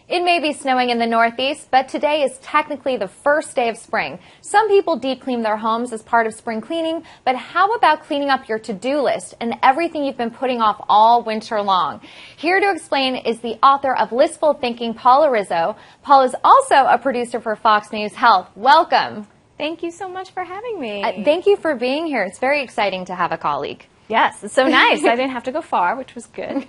It may be snowing in the Northeast, but today is technically the first day of spring. Some people deep clean their homes as part of spring cleaning, but how about cleaning up your to-do list and everything you've been putting off all winter long? Here to explain is the author of Listful Thinking, Paula Rizzo. Paula is also a producer for Fox News Health. Welcome. Thank you so much for having me. Thank you for being here. It's very exciting to have a colleague. Yes, it's so nice. I didn't have to go far, which was good.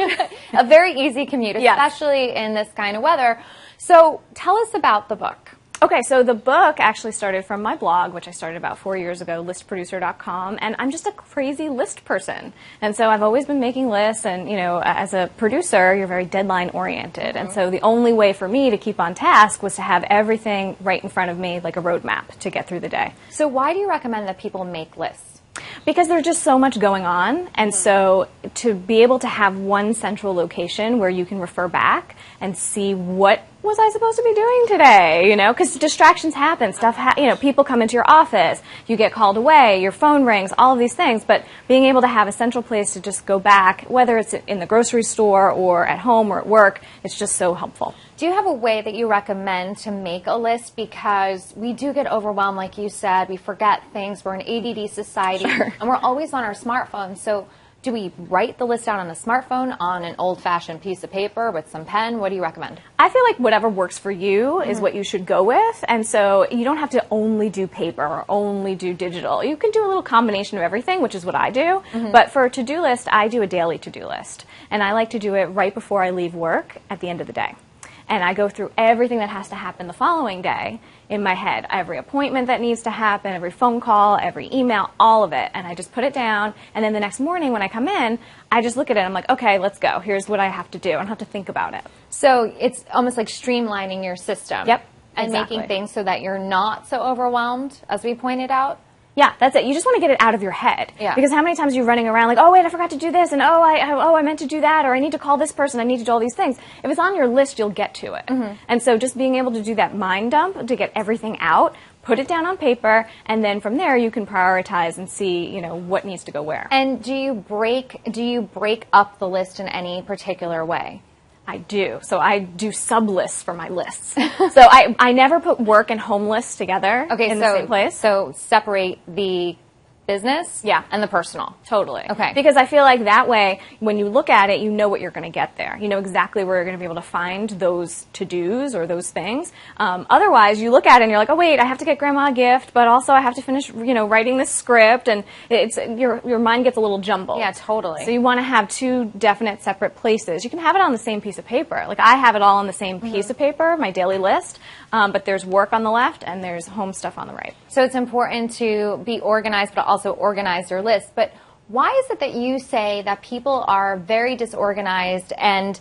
A very easy commute, especially in this kind of weather. So tell us about the book. Okay, so the book actually started from my blog, which I started about 4 years ago, listproducer.com, and I'm just a crazy list person. And so I've always been making lists, and, you know, as a producer, you're very deadline-oriented. And so the only way for me to keep on task was to have everything right in front of me, like a roadmap to get through the day. So why do you recommend that people make lists? Because there's just so much going on, and so to be able to have one central location where you can refer back and see what was I supposed to be doing today, you know, because distractions happen, people come into your office, you get called away, your phone rings, all of these things, but being able to have a central place to just go back, whether it's in the grocery store or at home or at work, it's just so helpful. Do you have a way that you recommend to make a list? Because we do get overwhelmed, like you said, we forget things, we're an ADD society, and we're always on our smartphones, so do we write the list out on the smartphone, on an old-fashioned piece of paper with some pen? What do you recommend? I feel like whatever works for you is what you should go with. And so you don't have to only do paper or only do digital. You can do a little combination of everything, which is what I do. But for a to-do list, I do a daily to-do list. And I like to do it right before I leave work at the end of the day. And I go through everything that has to happen the following day in my head. Every appointment that needs to happen, every phone call, every email, all of it. And I just put it down. And then the next morning when I come in, I just look at it. I'm like, okay, let's go. Here's what I have to do. I don't have to think about it. So it's almost like streamlining your system. Yep. And making things so that you're not so overwhelmed, as we pointed out. Yeah, that's it. You just want to get it out of your head. Yeah. Because how many times are you running around like, oh, wait, I forgot to do this, and I meant to do that, or I need to call this person, I need to do all these things. If it's on your list, you'll get to it. And so just being able to do that mind dump to get everything out, put it down on paper, and then from there you can prioritize and see, you know, what needs to go where. And do you break up the list in any particular way? I do. So I do sub-lists for my lists. So I never put work and home lists together in the same place. So separate the business and the personal. Totally. Okay. Because I feel like that way, when you look at it, you know what you're going to get there. You know exactly where you're going to be able to find those to-dos or those things. Otherwise, you look at it and you're like, oh, wait, I have to get Grandma a gift, but also I have to finish, you know, writing this script, and it's your mind gets a little jumbled. Yeah, totally. So you want to have two definite separate places. You can have it on the same piece of paper. Like I have it all on the same piece of paper, my daily list, but there's work on the left and there's home stuff on the right. So it's important to be organized, but also organize your list. But why is it that you say that people are very disorganized and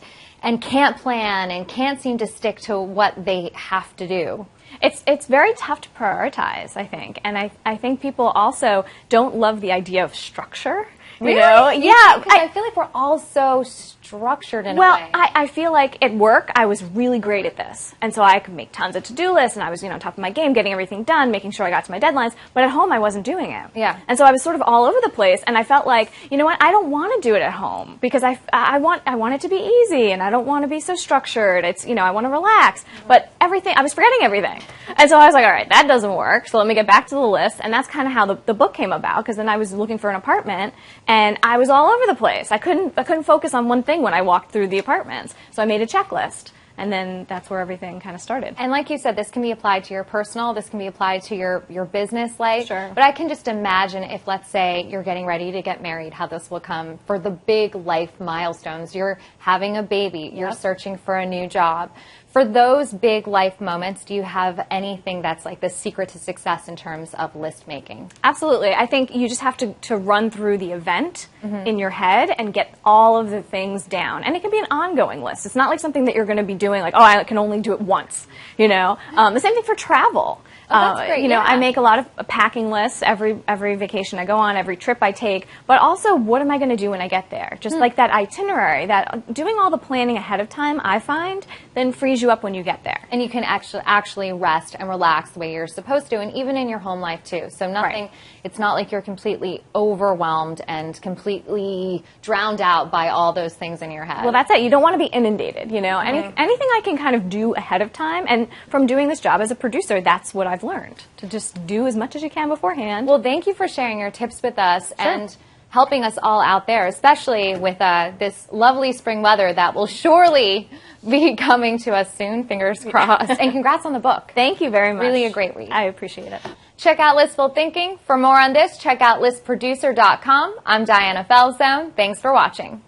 can't plan and can't seem to stick to what they have to do? It's very tough to prioritize, I think. And I think people also don't love the idea of structure. Really? You know? Yeah. Because I feel like we're all so structured in a way. Well, I feel like at work, I was really great at this. And so I could make tons of to-do lists, and I was, you know, on top of my game, getting everything done, making sure I got to my deadlines. But at home, I wasn't doing it. Yeah. And so I was sort of all over the place, and I felt like, you know what, I don't want to do it at home because I want it to be easy, and I don't want to be so structured. It's, you know, I want to relax. But everything, I was forgetting everything. And so I was like, all right, that doesn't work. So let me get back to the list. And that's kind of how the book came about, because then I was looking for an apartment, and I was all over the place. I couldn't focus on one thing when I walked through the apartments. So I made a checklist. And then that's where everything kind of started. And like you said, this can be applied to your personal, this can be applied to your business life. Sure. But I can just imagine if, let's say, you're getting ready to get married, how this will come for the big life milestones. You're having a baby, you're searching for a new job. For those big life moments, do you have anything that's like the secret to success in terms of list making? Absolutely. I think you just have to run through the event in your head and get all of the things down. And it can be an ongoing list. It's not like something that you're going to be doing like, oh, I can only do it once, you know. The same thing for travel. Oh, that's great. You know, I make a lot of packing lists every vacation I go on, every trip I take, but also what am I going to do when I get there? Just like that itinerary, that doing all the planning ahead of time, I find, then frees you up when you get there. And you can actually rest and relax the way you're supposed to, and even in your home life too. So nothing, it's not like you're completely overwhelmed and completely drowned out by all those things in your head. Well, that's it. You don't want to be inundated, you know. Anything anything I can kind of do ahead of time. And from doing this job as a producer, that's what I've learned, to just do as much as you can beforehand. Well, thank you for sharing your tips with us and helping us all out there, especially with this lovely spring weather that will surely be coming to us soon, fingers crossed. And congrats on the book. Thank you very much. Really a great read. I appreciate it. Check out Listful Thinking. For more on this, check out listproducer.com. I'm Diana Felzone. Thanks for watching.